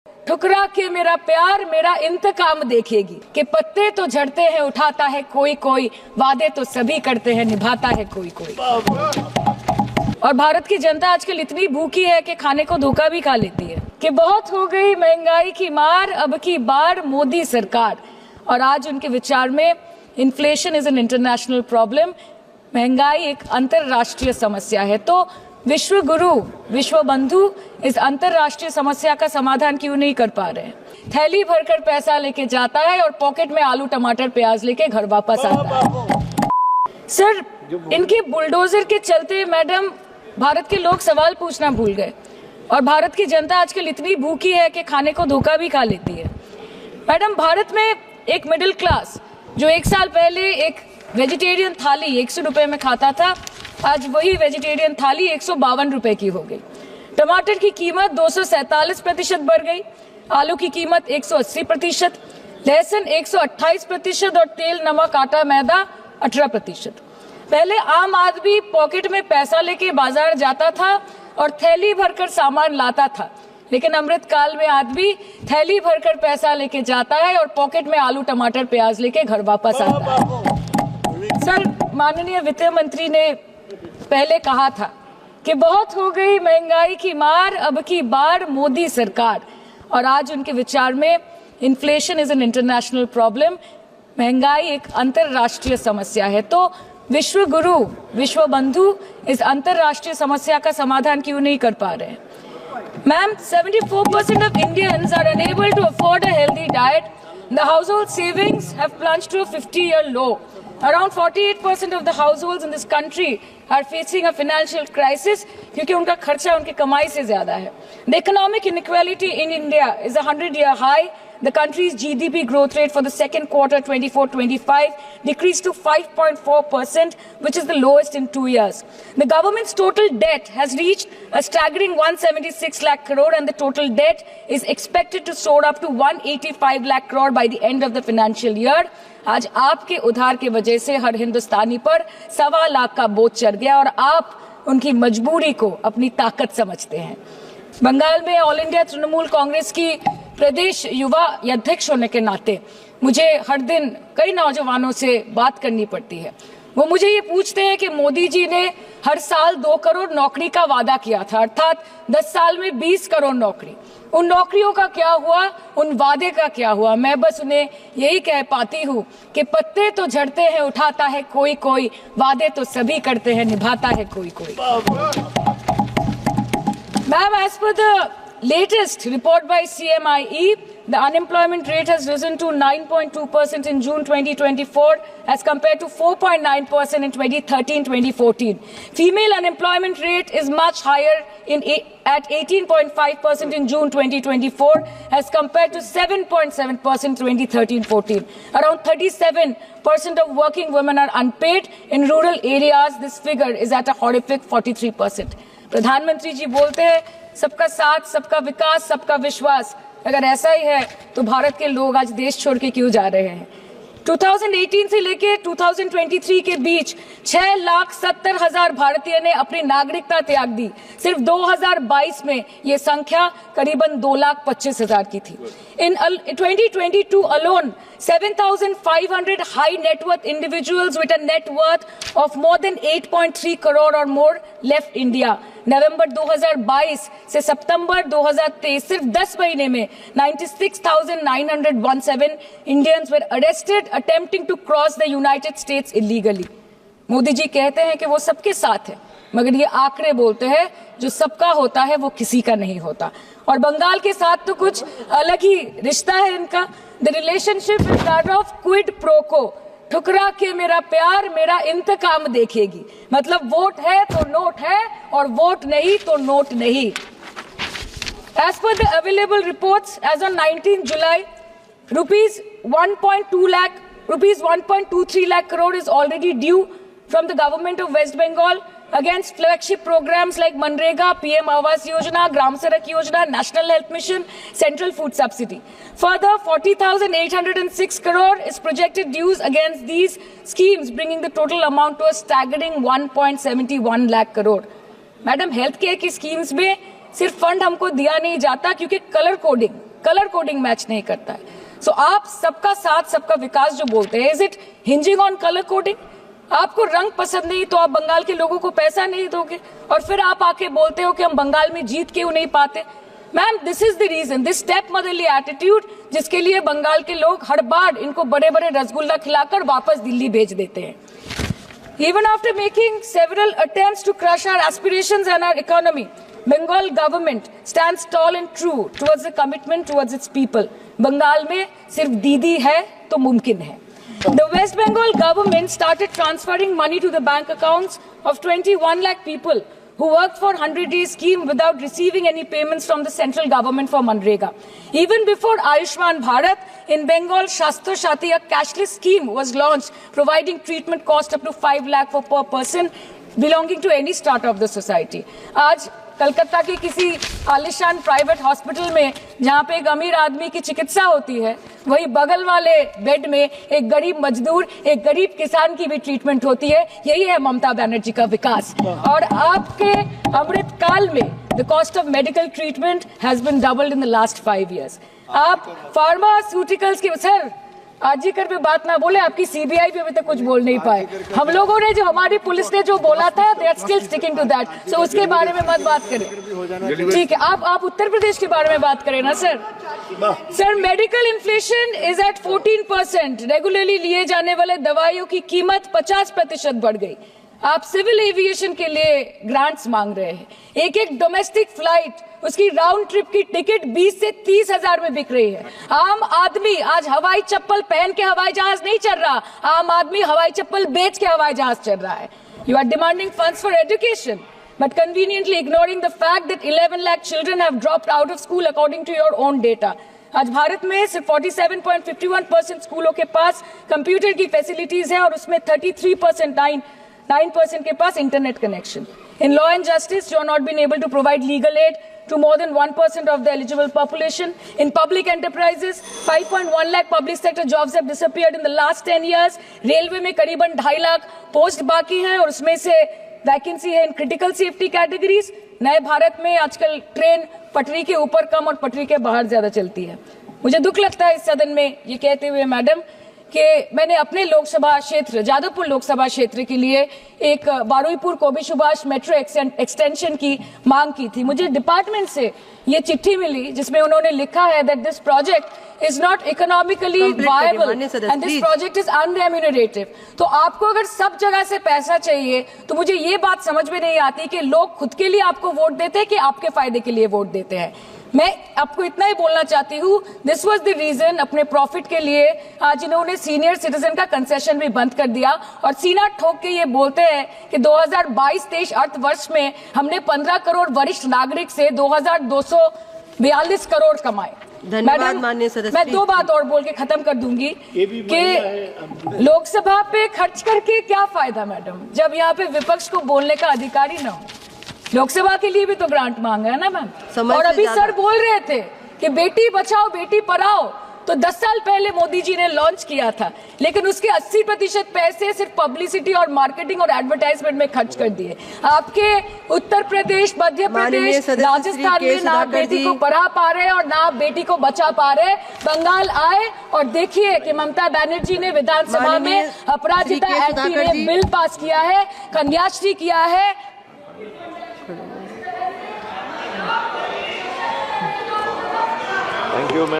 ठुकरा के मेरा प्यार मेरा इंतकाम देखेगी कि पत्ते तो झड़ते हैं उठाता है कोई कोई, वादे तो सभी करते हैं निभाता है कोई कोई। और भारत की जनता आजकल इतनी भूखी है कि खाने को धोखा भी खा लेती है कि बहुत हो गई महंगाई की मार, अब की बार मोदी सरकार। और आज उनके विचार में inflation is an international problem, महंगाई एक अंतरराष्ट्रीय समस्या है। तो विश्व गुरु विश्व बंधु इस अंतरराष्ट्रीय समस्या का समाधान क्यों नहीं कर पा रहे हैं? थैली भरकर पैसा लेके जाता है और पॉकेट में आलू टमाटर प्याज लेके घर वापस आता है। सर, इनके बुलडोजर के चलते मैडम भारत के लोग सवाल पूछना भूल गए और भारत की जनता आजकल इतनी भूखी है कि खाने को धोखा भी खा लेती है। मैडम, भारत में एक मिडिल क्लास जो एक साल पहले एक वेजिटेरियन थाली 100 रुपए में खाता था, आज वही वेजिटेरियन थाली 152 रुपए की हो गई। टमाटर की कीमत 247% बढ़ गई, आलू की कीमत 180%, लहसुन 128% और तेल नमक आटा मैदा 18%। पहले आम आदमी पॉकेट में पैसा लेके बाजार जाता था और थैली भरकर सामान लाता था, लेकिन अमृतकाल में आदमी थैली भरकर पैसा लेके जाता है और पॉकेट में आलू टमाटर प्याज लेके घर वापस आता है। सर, माननीय वित्त मंत्री ने पहले कहा था कि बहुत हो गई महंगाई की मार, अब की बार मोदी सरकार। और आज उनके विचार में inflation is an international problem, महंगाई एक अंतरराष्ट्रीय समस्या है। तो विश्व गुरु विश्व बंधु इस अंतरराष्ट्रीय समस्या का समाधान क्यों नहीं कर पा रहे हैं? Ma'am, 74% of Indians are unable to afford a healthy diet. The household savings have plunged to a 50-year low. Around 48% of the households in this country are facing a financial crisis क्योंकि उनका खर्चा उनकी कमाई से ज्यादा है। The economic inequality in India is a 100-year high. The country's GDP growth rate for the second quarter 24-25 decreased to 5.4%, which is the lowest in 2 years. The government's total debt has reached a staggering 176 lakh crore and the total debt is expected to soar up to 185 lakh crore by the end of the financial year. आज आपके उधार की वजह से हर हिंदुस्तानी पर 1.25 लाख का बोझ चढ़ गया और आप उनकी मजबूरी को अपनी ताकत समझते हैं। बंगाल में ऑल इंडिया तृणमूल कांग्रेस की प्रदेश युवा अध्यक्ष होने के नाते मुझे हर दिन कई नौजवानों से बात करनी पड़ती है। वो मुझे ये पूछते हैं कि मोदी जी ने हर साल 2 करोड़ नौकरी का वादा किया था, अर्थात 10 साल में 20 करोड़ नौकरी। उन नौकरियों का क्या हुआ, उन वादे का क्या हुआ? मैं बस उन्हें यही कह पाती हूँ कि पत्ते तो झड़ते हैं उठाता है कोई कोई, वादे तो सभी करते हैं निभाता है कोई कोई। Ma'am, as per the latest report by CMIE, the unemployment rate has risen to 9.2% in June 2024 as compared to 4.9% in 2013-2014. Female unemployment rate is much higher at 18.5% in June 2024 as compared to 7.7% 2013-14. Around 37% of working women are unpaid. In rural areas, this figure is at a horrific 43%. प्रधानमंत्री जी बोलते हैं सबका साथ, सबका विकास, सबका विश्वास। अगर ऐसा ही है तो भारत के लोग आज देश छोड़ के क्यों जा रहे हैं? 2018 से लेके 2023 के बीच 6,70,000 भारतीय ने अपनी नागरिकता त्याग दी। सिर्फ 2022 में ये संख्या करीबन 2,25,000 की थी। In 2022 alone, 7,500 high net worth individuals with a net worth of more than 8.3 crore or more left India. नवंबर 2022 से सितंबर 2023 सिर्फ 10 महीने में 96,917 Indians were arrested attempting to cross the United States illegally. Modi ji कहते हैं कि वो सबके साथ है, मगर ये आंकड़े बोलते हैं जो सबका होता है वो किसी का नहीं होता। और बंगाल के साथ तो कुछ अलग ही रिश्ता है इनका। The relationship is that of quid pro को। ठुकरा के मेरा प्यार मेरा इंतकाम देखेगी, मतलब वोट है तो नोट है और वोट नहीं तो नोट नहीं। As per the available reports, as on 19 July, rupees 1.23 lakh crore is already due from the government of West Bengal against flagship programs like Manrega, PM Awas Yojana, Gram Sadak Yojana, National Health Mission, Central Food Subsidy. Further, 40,806 crore is projected dues against these schemes, bringing the total amount to a staggering 1.71 lakh crore. Madam, health care की schemes में सिर्फ fund हमको दिया नहीं जाता क्योंकि colour coding colour coding match नहीं करता है। सो आप सबका साथ सबका विकास जो बोलते हैं, is it hinging on colour coding? आपको रंग पसंद नहीं तो आप बंगाल के लोगों को पैसा नहीं दोगे और फिर आप आके बोलते हो कि हम बंगाल में जीत क्यों नहीं पाते। Ma'am, this is the reason, this step motherly attitude, जिसके लिए बंगाल के लोग हर बार इनको बड़े बड़े रसगुल्ला खिलाकर वापस दिल्ली भेज देते हैं। Even after making several attempts to crush our aspirations and our economy, Bengal government stands tall and true towards the commitment towards its people. Bengal में सिर्फ दीदी है तो मुमकिन है। The West Bengal government started transferring money to the bank accounts of 21 lakh people who worked for 100-day scheme without receiving any payments from the central government for Manrega. Even before Ayushman Bharat, in Bengal, Shastro Shati, a cashless scheme was launched, providing treatment cost up to 5 lakh for per person belonging to any strata of the society. आज कलकत्ता की किसी आलिशान private hospital में जहां पे एक अमीर आदमी की चिकित्सा होती है, वही बगल वाले बेड में एक गरीब मजदूर, एक गरीब किसान की भी ट्रीटमेंट होती है। यही है ममता बनर्जी का विकास। और आपके अमृत काल में the cost of medical treatment has been doubled in the last 5 years। आप फार्मास्यूटिकल्स के सर आरजीकर पे बात ना बोले, आपकी सीबीआई पे अभी तक कुछ बोल नहीं पाए। हम लोगों ने जो, हमारी पुलिस ने जो बोला था, they are still sticking to that. So उसके बारे में मत बात करें, ठीक है? आप उत्तर प्रदेश के बारे में बात करें ना sir. Sir, medical inflation is at 14%। Regularly लिए जाने वाले दवाइयों की कीमत 50% बढ़ गई। आप सिविल एविएशन के लिए ग्रांट्स मांग रहे हैं। एक एक डोमेस्टिक फ्लाइट, उसकी राउंड ट्रिप की टिकट 20 से 30 हजार में बिक रही है। आम आदमी आज हवाई चप्पल पहन के हवाई जहाज नहीं चल रहा, आम आदमी हवाई चप्पल बेच के हवाई जहाज चल रहा है। You are demanding funds for education but conveniently ignoring the fact that 11 lakh children have dropped out of school according to your own data. आज भारत में सिर्फ 47.51% स्कूलों के पास कंप्यूटर की फैसिलिटीज है और उसमें 9% के पास internet connection. In law and justice, you are not being able to provide legal aid to more than 1% of the eligible population. In public enterprises, 5.1 lakh public sector jobs have disappeared in the last 10 years. Railway में करीबन 2.5 lakh post बाकी हैं और उसमें से vacancy है in critical safety categories. नए भारत में आजकल ट्रेन पटरी के ऊपर कम और पटरी के बाहर ज्यादा चलती है। मुझे दुख लगता है इस सदन में ये कहते हुए मैडम कि मैंने अपने लोकसभा क्षेत्र जादवपुर लोकसभा क्षेत्र के लिए एक बारुईपुर कोबी सुभाष मेट्रो एक्सटेंशन की मांग की थी। मुझे डिपार्टमेंट से ये चिट्ठी मिली जिसमें उन्होंने लिखा है that this project is not economically viable and this project is unremunerative. तो आपको अगर सब जगह से पैसा चाहिए तो मुझे ये बात समझ में नहीं आती कि लोग खुद के लिए आपको वोट देते हैं कि आपके फायदे के लिए वोट देते हैं। मैं आपको इतना ही बोलना चाहती हूँ, दिस वाज द रीजन, अपने प्रॉफिट के लिए आज इन्होंने सीनियर सिटीजन का कंसेशन भी बंद कर दिया और सीना ठोक के ये बोलते हैं कि 2022-23 अर्थ वर्ष में हमने 15 करोड़ वरिष्ठ नागरिक से 2242 करोड़ कमाए। धन्यवाद माननीय सदस्य। मैं 2 बात और बोल के खत्म कर दूंगी कि लोकसभा पे खर्च करके क्या फायदा मैडम, जब यहाँ पे विपक्ष को बोलने का अधिकार ही ना हो। लोकसभा के लिए भी तो ग्रांट मांगा है ना मैम। और अभी सर बोल रहे थे कि बेटी बचाओ बेटी पढ़ाओ, तो 10 साल पहले मोदी जी ने लॉन्च किया था, लेकिन उसके 80% पैसे सिर्फ पब्लिसिटी और मार्केटिंग और एडवर्टाइजमेंट में खर्च कर दिए। आपके उत्तर प्रदेश, मध्य प्रदेश, राजस्थान में ना बेटी को पढ़ा पा रहे और ना बेटी को बचा पा रहे। बंगाल आए और देखिए कि ममता बनर्जी ने विधानसभा में अपराजिता एक्ट में बिल पास किया है, कन्याश्री किया है।